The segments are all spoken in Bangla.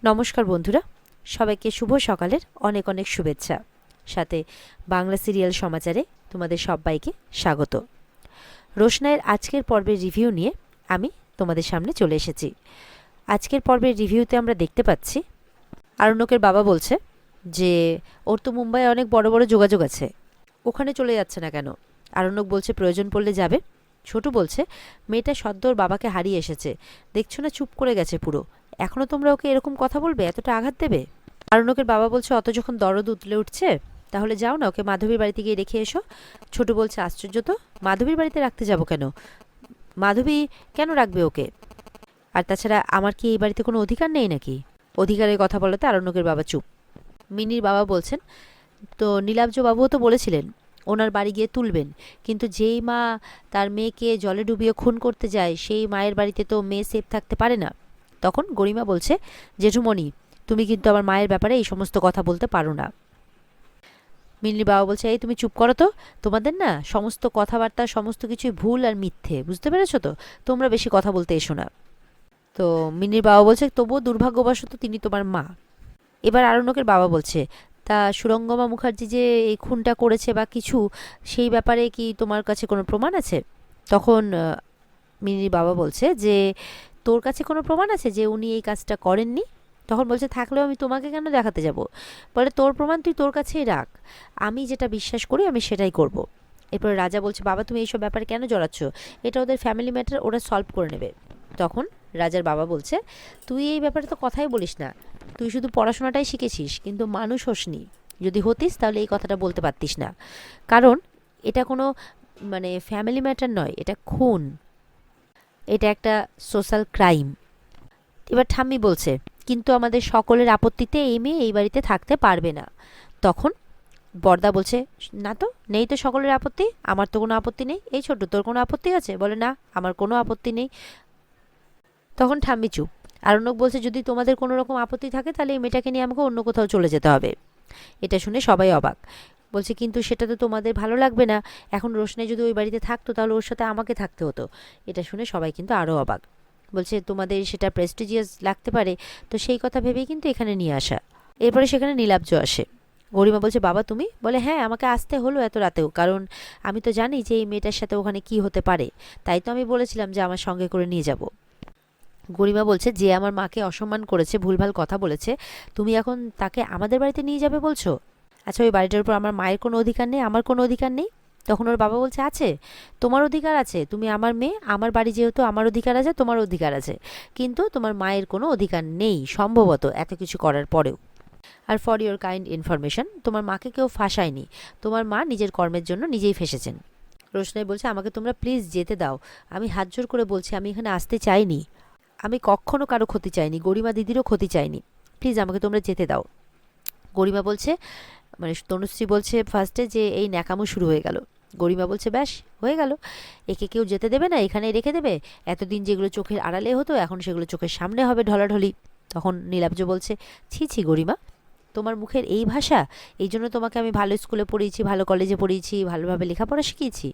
নমস্কার বন্ধুরা, সবাইকে শুভ সকালের অনেক অনেক শুভেচ্ছা। সাথে বাংলা সিরিয়াল সমাচারে তোমাদের সবাইকে স্বাগত। রোশনাইয়ের আজকের পর্বের রিভিউ নিয়ে আমি তোমাদের সামনে চলে এসেছি। আজকের পর্বের রিভিউতে আমরা দেখতে পাচ্ছি আরণ্যকের বাবা বলছে যে ওর তো মুম্বাইয়ে অনেক বড় বড় যোগাযোগ আছে, ওখানে চলে যাচ্ছে না কেন। আরণ্যক বলছে প্রয়োজন পড়লে যাবে। ছোটু বলছে মেয়েটা সদ্য ওর বাবাকে হারিয়ে এসেছে, দেখছো না চুপ করে গেছে পুরো, এখনও তোমরা ওকে এরকম কথা বলবে, এতটা আঘাত দেবে। আরণ্যকের বাবা বলছে অত যখন দরদ উতলে উঠছে তাহলে যাও না, ওকে মাধবীর বাড়িতে গিয়ে রেখে এসো। ছোটু বলছে আশ্চর্য তো, মাধবীর বাড়িতে রাখতে যাব কেন, মাধবী কেন রাখবে ওকে, আর তাছাড়া আমার কি এই বাড়িতে কোনো অধিকার নেই নাকি? অধিকারের কথা বলাতে আরণ্যকের বাবা চুপ। মিনির বাবা বলছেন তো নীলাব্জ বাবুও তো বলেছিলেন ওনার বাড়ি গিয়ে তুলবেন, কিন্তু যেই মা তার মেয়েকে জলে ডুবিয়ে খুন করতে যায় সেই মায়ের বাড়িতে তো মেয়ে সেফ থাকতে পারে না। তখন গরিমা বলছে জেঠুমণি তুমি কিন্তু আমার মায়ের ব্যাপারে এই সমস্ত কথা বলতে পারো না। মিনির বাবা বলছে এই তুমি চুপ করো তো, তোমাদের না সমস্ত কথাবার্তা সমস্ত কিছুই ভুল আর মিথ্যে, বুঝতে পেরেছো তো, তোমরা বেশি কথা বলতে এসো না। তো মিনির বাবা বলছে তবুও দুর্ভাগ্যবশত তিনি তোমার মা। এবার আরণ্যকের বাবা বলছে তা সুরঙ্গমা মুখার্জি যে এই খুনটা করেছে বা কিছু, সেই ব্যাপারে কি তোমার কাছে কোনো প্রমাণ আছে? তখন মিনির বাবা বলছে যে তোর কাছে কোনো প্রমাণ আছে যে উনি এই কাজটা করেননি? তখন বলছে থাকলেও আমি তোমাকে কেন দেখাতে যাব, বলে তোর প্রমাণ তুই তোর কাছেই রাখ, আমি যেটা বিশ্বাস করি আমি সেটাই করব। এরপর রাজা বলছে বাবা তুমি এইসব ব্যাপারে কেন জড়াচ্ছ, এটা ওদের ফ্যামিলি ম্যাটার, ওরা সলভ করে নেবে। তখন রাজার বাবা বলছে তুই এই ব্যাপারে তো কথাই বলিস না, তুই শুধু পড়াশোনাটাই শিখেছিস কিন্তু মানুষ হসনি, যদি হতিস তাহলে এই কথাটা বলতে পারতিস না, কারণ এটা কোনো ফ্যামিলি ম্যাটার নয়, এটা খুন, এটা একটা সোশ্যাল ক্রাইম। এবার ঠাম্মি বলছে কিন্তু আমাদের সকলের আপত্তিতে এই মেয়ে এই বাড়িতে থাকতে পারবে না। তখন বড়দা বলছে না তো, নেই তো সকলের আপত্তি, আমার তো কোনো আপত্তি নেই। এই ছোট তোর কোনো আপত্তি আছে? বলে না আমার কোনো আপত্তি নেই। তখন ঠাম্মি চুপ। আরণ্যক বলছে যদি তোমাদের কোনো রকম আপত্তি থাকে তাহলে এই মেয়েটাকে নিয়ে আমাকে অন্য কোথাও চলে যেতে হবে। এটা শুনে সবাই অবাক। বলছে কিন্তু সেটা তো তোমাদের ভালো লাগবে না, এখন রোশনাই যদি ওই বাড়িতে থাকতো তাহলে ওর সাথে আমাকে থাকতে হতো। এটা শুনে সবাই কিন্তু আরও অবাক। বলছে তোমাদের সেটা প্রেস্টিজিয়াস লাগতে পারে, তো সেই কথা ভেবেই কিন্তু এখানে নিয়ে আসা। এরপরে সেখানে নীলাব্জ আসে। গরিমা বলছে বাবা তুমি? বলে হ্যাঁ আমাকে আসতে হলো এত রাতেও, কারণ আমি তো জানি যে এই মেয়েটার সাথে ওখানে কি হতে পারে, তাই তো আমি বলেছিলাম যে আমার সঙ্গে করে নিয়ে যাব। গরিমা বলছে যে আমার মাকে অসম্মান করেছে, ভুলভাল কথা বলেছে, তুমি এখন তাকে আমাদের বাড়িতে নিয়ে যাবে বলছো? আচ্ছা ওই বাড়িটার উপর আমার মায়ের কোনো অধিকার নেই, আমার কোনো অধিকার নেই? তখন ওর বাবা বলছে আছে, তোমার অধিকার আছে, তুমি আমার মেয়ে, আমার বাড়ি যেহেতু আমার অধিকার আছে, তোমার অধিকার আছে, কিন্তু তোমার মায়ের কোনো অধিকার নেই সম্ভবত এত কিছু করার পরেও। আর ফর ইওর কাইন্ড ইনফরমেশন, তোমার মাকে কেউ ফাঁসায়নি, তোমার মা নিজের কর্মের জন্য নিজেই ফেসেছেন। রোশনাই বলছে আমাকে তোমরা প্লিজ যেতে দাও, আমি হাত জোর করে বলছি আমি এখানে আসতে চাইনি, আমি কখনো কারো ক্ষতি চাইনি, গরিমা দিদিরও ক্ষতি চাইনি, প্লিজ আমাকে তোমরা যেতে দাও। গরিমা বলছে তনুশ্রী বলছে ফার্স্টে যে এই ন্যাকামো শুরু হয়ে গেল। গরিমা বলছে ব্যাস হয়ে গেল, একে কেউ যেতে দেবে না, এখানেই রেখে দেবে, এতদিন যেগুলো চোখের আড়ালে হতো এখন সেগুলো চোখের সামনে হবে ঢলাঢলি। তখন নীলাব্জ বলছে ছি ছি গরিমা, তোমার মুখের এই ভাষা, এই জন্য তোমাকে আমি ভালো স্কুলে পড়িয়েছি, ভালো কলেজে পড়িয়েছি, ভালোভাবে লেখাপড়া শিখিয়েছি।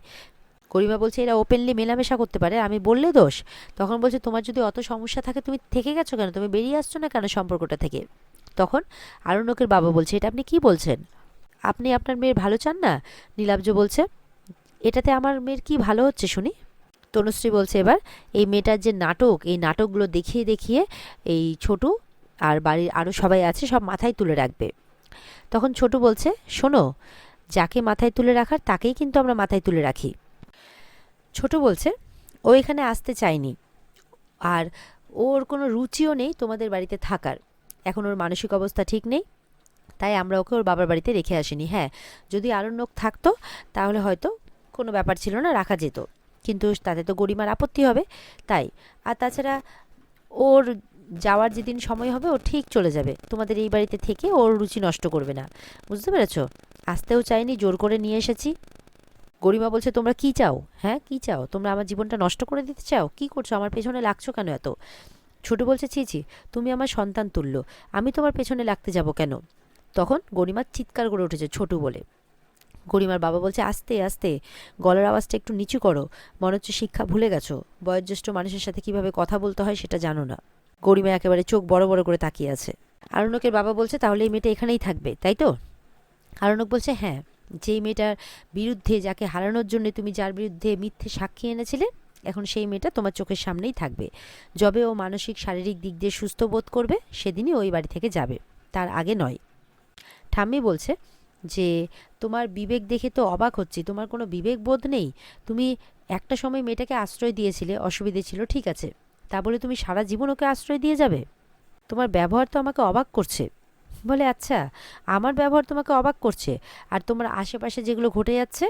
গরিমা বলছে এরা ওপেনলি মেলামেশা করতে পারে, আমি বললে দোষ? তখন বলছে তোমার যদি অত সমস্যা থাকে তুমি থেকে গেছো কেন, তুমি বেরিয়ে আসছো না কেন সম্পর্কটা থেকে? তখন আরণ্যকের বাবা বলছে এটা আপনি কি বলছেন, আপনি আপনার মেয়ের ভালো চান না? নীলাব্জ বলছে এটাতে আমার মেয়ের কি ভালো হচ্ছে শুনি? তনুশ্রী বলছে এবার এই মেয়েটার যে নাটক, এই নাটকগুলো দেখিয়ে দেখিয়ে এই ছোটু আর বাড়ির আরও সবাই আছে সব মাথায় তুলে রাখবে। তখন ছোটু বলছে শোনো, যাকে মাথায় তুলে রাখার তাকেই কিন্তু আমরা মাথায় তুলে রাখি। ছোট বলছে ও এখানে আসতে চায়নি, আর ওর কোনো রুচিও নেই তোমাদের বাড়িতে থাকার, এখন ওর মানসিক অবস্থা ঠিক নেই, তাই আমরা ওকে ওর বাবার বাড়িতে রেখে আসিনি। হ্যাঁ যদি আরণ্যক থাকতো তাহলে হয়তো কোনো ব্যাপার ছিল না, রাখা যেত, কিন্তু তাতে তো গরিমার আপত্তি হবে, তাই। আর তাছাড়া ওর যাওয়ার যেদিন সময় হবে ও ঠিক চলে যাবে, তোমাদের এই বাড়িতে থেকে ওর রুচি নষ্ট করবে না, বুঝতে পেরেছ? আসতেও চাইনি, জোর করে নিয়ে এসেছি। গরিমা বলছে তোমরা কি চাও, হ্যাঁ কি চাও, তোমরা আমার জীবনটা নষ্ট করে দিতে চাও, কি করছো, আমার পেছনে লাগছো কেন এত? ছোট বলছে ছি ছি, তুমি আমার সন্তান তুল্য, আমি তোমার পেছনে লাগতে যাব কেন? তখন গরিমার চিৎকার করে উঠেছে ছোটু বলে। গরিমার বাবা বলছে আস্তে আস্তে, গলার আওয়াজটা একটু নিচু করো, মনে হচ্ছে শিক্ষা ভুলে গেছো, বয়োজ্যেষ্ঠ মানুষের সাথে কিভাবে কথা বলতে হয় সেটা জানো না। গরিমা একেবারে চোখ বড় বড় করে তাকিয়ে আছে। আরণ্যকের বাবা বলছে, তাহলে এই মেয়েটা এখানেই থাকবে, তাই তো? আরণ্যক বলছে, হ্যাঁ, যেই মেয়েটার বিরুদ্ধে, যাকে হারানোর জন্য তুমি যার বিরুদ্ধে মিথ্যে সাক্ষী এনেছিলে, এখন সেই মেয়েটা তোমার চোখের সামনেই থাকবে। যবে ও মানসিক শারীরিক দিক দিয়ে সুস্থ বোধ করবে সেদিনই ওই বাড়ি থেকে যাবে, তার আগে নয়। ঠাম্মি বলছে যে, তোমার বিবেক দেখে তো অবাক হচ্ছি, তোমার কোনো বিবেক বোধ নেই। তুমি একটা সময় মেয়েটাকে আশ্রয় দিয়েছিলে, অসুবিধে ছিল, ঠিক আছে, তা বলে তুমি সারা জীবন ওকে আশ্রয় দিয়ে যাবে? তোমার ব্যবহার তো আমাকে অবাক করছে। বলে, আচ্ছা, আমার ব্যবহার তোমাকে অবাক করছে? আর তোমার আশেপাশে যেগুলো ঘটে যাচ্ছে,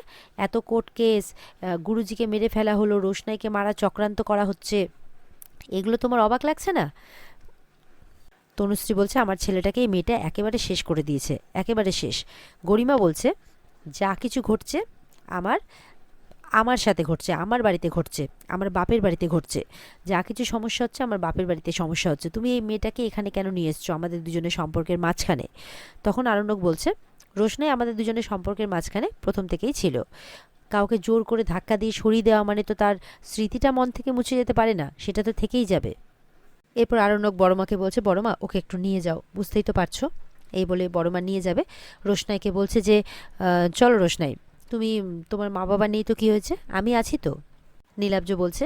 এত কোর্ট কেস, গুরুজিকে মেরে ফেলা হলো, রোশনাইকে মারা চক্রান্ত করা হচ্ছে, এগুলো তোমার অবাক লাগছে না? তনুশ্রী বলছে, আমার ছেলেটাকে এই মেয়েটা একেবারে শেষ করে দিয়েছে, একেবারে শেষ। গরিমা বলছে, যা কিছু ঘটছে আমার আমার সাথে ঘটছে, আমার বাড়িতে ঘটছে, আমার বাপের বাড়িতে ঘটছে। যা কিছু সমস্যা হচ্ছে আমার বাপের বাড়িতে সমস্যা হচ্ছে। তুমি এই মেয়েটাকে এখানে কেন নিয়ে এসছো আমাদের দুজনের সম্পর্কের মাঝখানে? তখন আরণ্যক বলছে, রোশনাই আমাদের দুজনের সম্পর্কের মাঝখানে প্রথম থেকেই ছিল। কাউকে জোর করে ধাক্কা দিয়ে সরিয়ে দেওয়া মানে তো তার স্মৃতিটা মন থেকে মুছে যেতে পারে না, সেটা তো থেকেই যাবে। এরপর আরণ্যক বড়মাকে বলছে, বড়মা, ওকে একটু নিয়ে যাও, বুঝতেই তো পারছো। এই বলে বড়মা নিয়ে যাবে। রোশনাইকে বলছে যে, চলো রোশনাই, তুমি, তোমার মা বাবা নেই তো কি হয়েছে, আমি আছি তো। নীলাব্জ বলছে,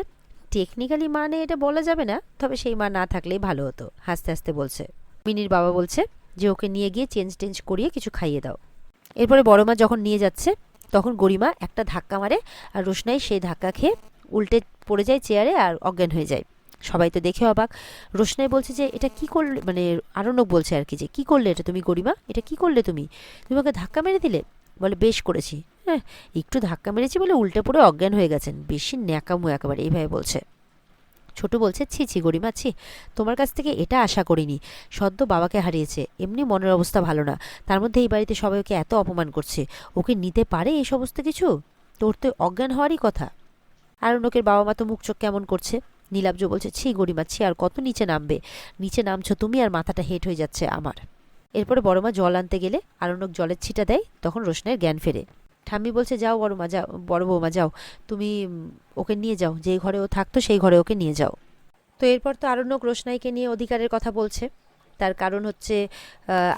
টেকনিক্যালি মা নেই এটা বলা যাবে না, তবে সেই মা না থাকলেই ভালো হতো, হাসতে হাসতে বলছে। মিনির বাবা বলছে যে, ওকে নিয়ে গিয়ে চেঞ্জ টেঞ্জ করিয়ে কিছু খাইয়ে দাও। এরপরে বড়মা যখন নিয়ে যাচ্ছে, তখন গরিমা একটা ধাক্কা মারে, আর রোশনাই সেই ধাক্কা খেয়ে উল্টে পড়ে যায় চেয়ারে আর অজ্ঞান হয়ে যায়। সবাই তো দেখে অবাক। রোশনাই বলছে যে, এটা কি করলে, মানে আরণ্যক বলছে আর কি, যে কি করলে এটা তুমি গরিমা, এটা কি করলে তুমি, তুমি ওকে ধাক্কা মেরে দিলে? বলে, বেশ করেছি। হ্যাঁ, একটু ধাক্কা মেরেছি বলে উল্টে পড়ে অজ্ঞান হয়ে গেছেন, বেশি ন্যাকামো একেবারে, এইভাবে বলছে। ছোট বলছে, ছি ছি গরিমা, ছি, তোমার কাছ থেকে এটা আশা করিনি। সদ্য বাবাকে হারিয়েছে, এমনি মনের অবস্থা ভালো না, তার মধ্যে এই বাড়িতে সবাই ওকে এত অপমান করছে, ওকে নিতে পারে এই সমস্ত কিছু? তোর তো অজ্ঞান হওয়ারই কথা। আরণ্যকের বাবা মা তো মুখ চোখ কেমন করছে। নীলাব্জ বলছে, ছি গরিমা, ছি, আর কত নিচে নামবে, নিচে নামছো তুমি, আর মাথাটা হেঁট হয়ে যাচ্ছে আমার। এরপরে বড়মা জল আনতে গেলে আরণ্যক জলের ছিটা দেয়, তখন রোশনের জ্ঞান ফেরে। ঠাম্মি বলছে, যাও বড়মা, যাও, বড় বৌমা যাও, তুমি ওকে নিয়ে যাও, যেই ঘরে ও থাকতো সেই ঘরে ওকে নিয়ে যাও। তো এরপর তো আরণ্যক রোশনাইকে নিয়ে অধিকারের কথা বলছে। তার কারণ হচ্ছে,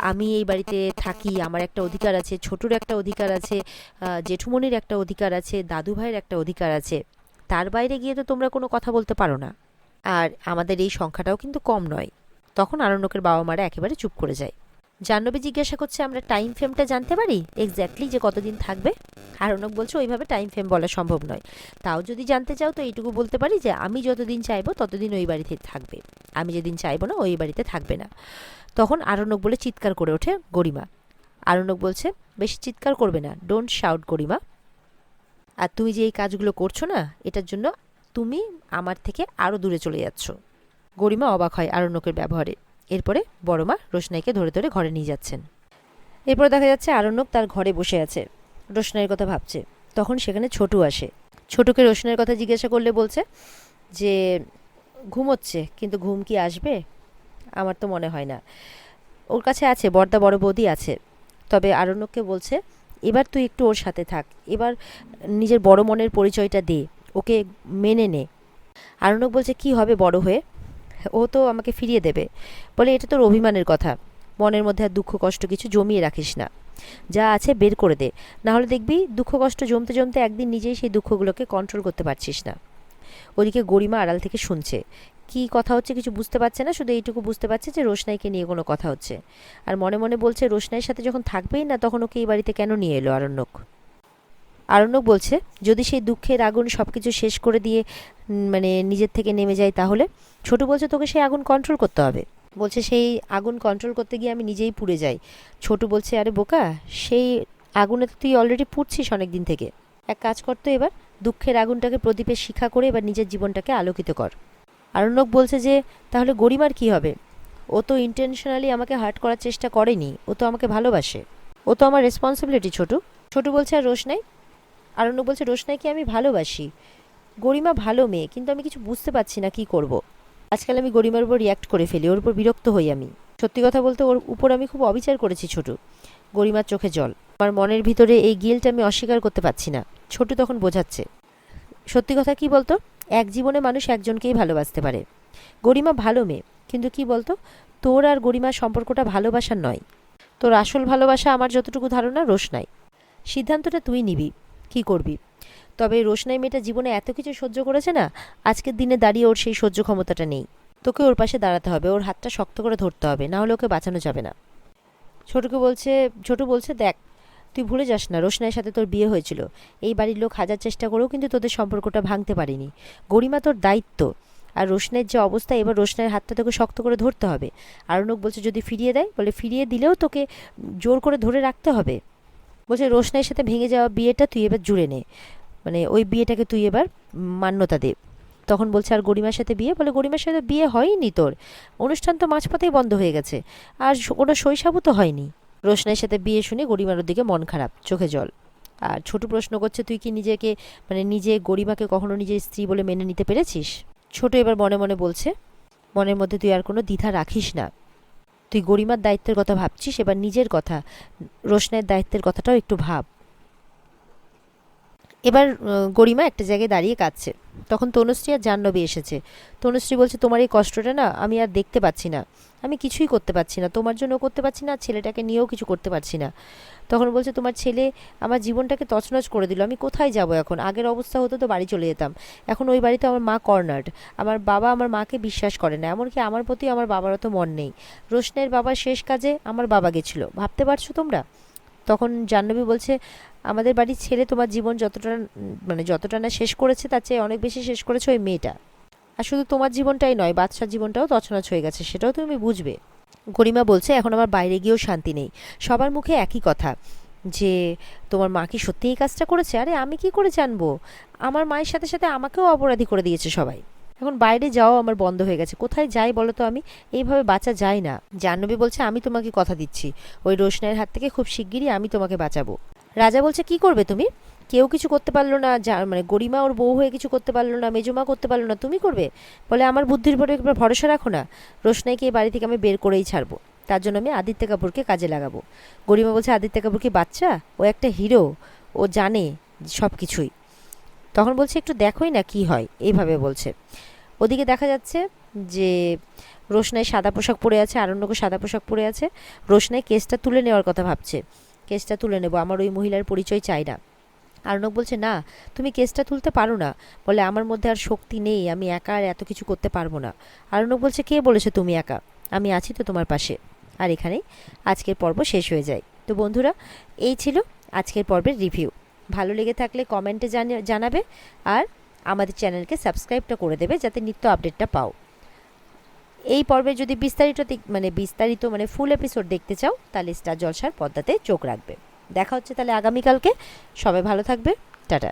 আমি এই বাড়িতে থাকি, আমার একটা অধিকার আছে, ছোটুর একটা অধিকার আছে, জেঠুমনির একটা অধিকার আছে, দাদু ভাইয়ের একটা অধিকার আছে, তার বাইরে গিয়ে তো তোমরা কোনো কথা বলতে পারো না। আর আমাদের এই সংখ্যাটাও কিন্তু কম নয়। তখন আরণ্যকের বাবা মারা একেবারে চুপ করে যায়। জাহ্নবী জিজ্ঞাসা করছে, আমরা টাইম ফ্রেমটা জানতে পারি এক্স্যাক্টলি, যে কতদিন থাকবে? আরণ্যক বলছে, ওইভাবে টাইম ফ্রেম বলা সম্ভব নয়, তাও যদি জানতে চাও তো এইটুকু বলতে পারি যে আমি যতদিন চাইবো ততদিন ওই বাড়িতে থাকবে, আমি যেদিন চাইবো না ওই বাড়িতে থাকবে না। তখন আরণ্যক বলে চিৎকার করে ওঠে গরিমা। আরণ্যক বলছে, বেশি চিৎকার করবে না, ডোন্ট শাউট গরিমা, আর তুমি যে এই কাজগুলো করছো না, এটার জন্য তুমি আমার থেকে আরও দূরে চলে যাচ্ছ। গরিমা অবাক হয় আরণ্যকের ব্যবহারে। এরপরে বড়মা রোশনাইকে ধরে ধরে ঘরে নিয়ে যাচ্ছেন। এরপর দেখা যাচ্ছে আরণ্যক তার ঘরে বসে আছে, রোশনাইয়ের কথা ভাবছে। তখন সেখানে ছোটু আসে। ছোটুকে রোশনাইয়ের কথা জিজ্ঞাসা করলে বলছে যে, ঘুমোচ্ছে, কিন্তু ঘুম কি আসবে? আমার তো মনে হয় না। ওর কাছে আছে, বড়দা বড় বৌদি আছে। তবে আরণ্যককে বলছে, এবার তুই একটু ওর সাথে থাক, এবার নিজের বড় মনের পরিচয়টা দে, ওকে মেনে নে। আরণ্যক বলছে, কি হবে বড় হয়ে, ও তো আমাকে ফিরিয়ে দেবে। বলে, এটা তোর অভিমানের কথা, মনের মধ্যে আর দুঃখ কষ্ট কিছু জমিয়ে রাখিস না, যা আছে বের করে দে, না হলে দেখবি দুঃখ কষ্ট জমতে জমতে একদিন নিজেই সেই দুঃখগুলোকে কন্ট্রোল করতে পারছিস না। ওদিকে গরিমা আড়াল থেকে শুনছে, কি কথা হচ্ছে কিছু বুঝতে পারছে না, শুধু এইটুকু বুঝতে পারছে যে রোশনাইকে নিয়ে কোনো কথা হচ্ছে। আর মনে মনে বলছে, রোশনাইয়ের সাথে যখন থাকবেই না, তখন ওকে এই বাড়িতে কেন নিয়ে এলো আরণ্যক? আরণ্যক বলছে, যদি সেই দুঃখের আগুন সব কিছু শেষ করে দিয়ে মানে নিজের থেকে নেমে যায় তাহলে? ছোট বলছে, তোকে সেই আগুন কন্ট্রোল করতে হবে। বলছে, সেই আগুন কন্ট্রোল করতে গিয়ে আমি নিজেই পুড়ে যাই। ছোট বলছে, আরে বোকা, সেই আগুনে তো তুই অলরেডি পুড়ছিস অনেক দিন থেকে। এক কাজ করতো, এবার দুঃখের আগুনটাকে প্রদীপের শিখা করে এবার নিজের জীবনটাকে আলোকিত কর। আরণ্যক বলছে যে, তাহলে গরিমার কি হবে? ও তো ইন্টেনশনালি আমাকে হার্ট করার চেষ্টা করেনি, ও তো আমাকে ভালোবাসে, ও তো আমার রেসপন্সিবিলিটি। ছোট বলছে, আর রোশনাই? আরণ্যক বলছে, রোশনাইকে আমি ভালোবাসি, গরিমা ভালো মেয়ে, কিন্তু আমি কিছু বুঝতে পারছি না কি করব। আজকাল আমি গরিমার উপর রিয়াক্ট করে ফেলি, ওর উপর বিরক্ত হই আমি। সত্যি কথা বলতে ওর উপর আমি খুব অবিচার করেছি ছোট। গরিমার চোখে জল। আমার মনের ভিতরে এই গিল্ট আমি অস্বীকার করতে পারছি না। ছোট তখন বোঝাচ্ছে, সত্যি কথা কি বলতো, এক জীবনে মানুষ একজনকেই ভালোবাসতে পারে। গরিমা ভালো মেয়ে, কিন্তু কি বলতো, তোর আর গরিমার সম্পর্কটা ভালোবাসার নয়, তোর আসল ভালোবাসা আমার যতটুকু ধারণা রোশনাই। সিদ্ধান্তটা তুই নিবি, কি করবি। তবে রোশনাই মেয়েটা জীবনে এত কিছু সহ্য করেছে না, আজকের দিনে দাঁড়িয়ে ওর সেই সহ্য ক্ষমতাটা নেই। তোকে ওর পাশে দাঁড়াতে হবে, ওর হাতটা শক্ত করে ধরতে হবে, না হলে ওকে বাঁচানো যাবে না। ছোটু বলছে, দেখ, তুই ভুলে যাস না রোশনাইয়ের সাথে তোর বিয়ে হয়েছিল। এই বাড়ির লোক হাজার চেষ্টা করেও কিন্তু তোদের সম্পর্কটা ভাঙতে পারেনি। গরিমা তোর দায়িত্ব। আর রোশনাইয়ের যে অবস্থা, এবার রোশনাইয়ের হাতটা তোকে শক্ত করে ধরতে হবে। আরণ্যক বলছে, যদি ফিরিয়ে দেয়, বলে ফিরিয়ে দিলেও তোকে জোর করে ধরে রাখতে হবে। বলছে, রোশনাইয়ের সাথে ভেঙে যাওয়া বিয়েটা তুই এবার জুড়ে নে, মানে ওই বিয়েটাকে তুই এবার মান্যতা দে। তখন বলছে, আর গরিমার সাথে বিয়ে? বলে, গরিমার সাথে বিয়ে হয়নি তোর, অনুষ্ঠান তো মাঝপথেই বন্ধ হয়ে গেছে, আর কোনো শৈশবও তো হয়নি। রোশনাইয়ের সাথে বিয়ে শুনে গরিমার দিকে মন খারাপ, চোখে জল। আর ছোট প্রশ্ন করছে, তুই কি নিজেকে, মানে নিজে গরিমাকে কখনো নিজের স্ত্রী বলে মেনে নিতে পেরেছিস? ছোট এবার মনে মনে বলছে, মনের মধ্যে তুই আর কোনো দ্বিধা রাখিস না। তুই গরিমার দায়িত্বের কথা ভাবছিস, এবার নিজের কথা, রোশনাইয়ের দায়িত্বের কথাটাও একটু ভাব। এবার গরিমা একটা জায়গায় দাঁড়িয়ে কাঁদছে। তখন তনুশ্রী আর জাহ্নবী এসেছে। তনুশ্রী বলছে, তোমার এই কষ্টটা না আমি আর দেখতে পাচ্ছি না, আমি কিছুই করতে পারছি না, তোমার জন্য করতে পারছি না, আর ছেলেটাকে নিয়েও কিছু করতে পারছি না। তখন বলছে, তোমার ছেলে আমার জীবনটাকে তছনছ করে দিল, আমি কোথায় যাব এখন? আগের অবস্থা হতো তো বাড়ি চলে যেতাম, এখন ওই বাড়িতে আমার মা কর্নার্ড, আমার বাবা আমার মাকে বিশ্বাস করে না, এমনকি আমার প্রতি আমার বাবারও তো মন নেই। রোশনের বাবার শেষ কাজে আমার বাবা গেছিল, ভাবতে পারছো তোমরা? তখন জাহ্নবী বলছে, আমাদের বাড়ির ছেলে তোমার জীবন যতটা, মানে যতটা না শেষ করেছে তার চেয়ে অনেক বেশি শেষ করেছে ওই মেয়েটা। আর শুধু তোমার জীবনটাই নয়, বাদশার জীবনটাও তছনছ হয়ে গেছে, সেটাও তুমি বুঝবে। গরিমা বলছে, এখন আমার বাইরে গিয়েও শান্তি নেই, সবার মুখে একই কথা, যে তোমার মা কি সত্যি এই কাজটা করেছে? আরে আমি কি করে জানবো? আমার মায়ের সাথে সাথে আমাকেও অপরাধী করে দিয়েছে সবাই। এখন বাইরে যাওয়া আমার বন্ধ হয়ে গেছে, কোথায় যাই বলো তো? আমি এইভাবে বাঁচা যায় না। জাহ্নবী বলছে, আমি তোমাকে কথা দিচ্ছি, ওই রোশনাইয়ের হাত থেকে খুব শিগগিরই আমি তোমাকে বাঁচাবো। রাজা বলছে, কি করবে তুমি? কেউ কিছু করতে পারলো না, মানে গরিমা ওর বউ হয়ে কিছু করতে পারলো না, মেজমা করতে পারলো না, তুমি করবে? বলে, আমার বুদ্ধির উপরে একবার ভরসা রাখো না, রোশনাইকে এই বাড়ি থেকে আমি বের করেই ছাড়বো, তার জন্য আমি আদিত্য কাপুরকে কাজে লাগাবো। গরিমা বলছে, আদিত্য কাপুর কি বাচ্চা? ও একটা হিরো, ও জানে সব কিছুই। তখন বলছে, একটু দেখোই না কি হয়, এইভাবে বলছে। ওদিকে দেখা যাচ্ছে যে রোশনাই সাদা পোশাক পরে আছে, আরণ্যকও সাদা পোশাক পরে আছে। রোশনাই কেসটা তুলে নেওয়ার কথা ভাবছে, কেসটা তুলে নেব, আমার ওই মহিলার পরিচয় চাই না। আরণ্যক বলছে, না, তুমি কেসটা তুলতে পারো না। বলে, আমার মধ্যে আর শক্তি নেই, আমি একা আর এত কিছু করতে পারবো না। আরণ্যক বলছে, কে বলেছে তুমি একা? আমি আছি তো তোমার পাশে। আর এখানেই আজকের পর্ব শেষ হয়ে যায়। তো বন্ধুরা, এই ছিল আজকের পর্বের রিভিউ। ভালো লেগে থাকলে কমেন্টে জানাবে, আর আমাদের চ্যানেলকে সাবস্ক্রাইবটা করে দেবে, যাতে নিত্য আপডেটটা পাও। এই পর্বে যদি বিস্তারিত মানে ফুল এপিসোড দেখতে চাও, তাহলে স্টার জলসার পর্দাতে চোখ রাখবে। দেখা হচ্ছে তাহলে আগামীকালকে। সবাই ভালো থাকবে, টাটা।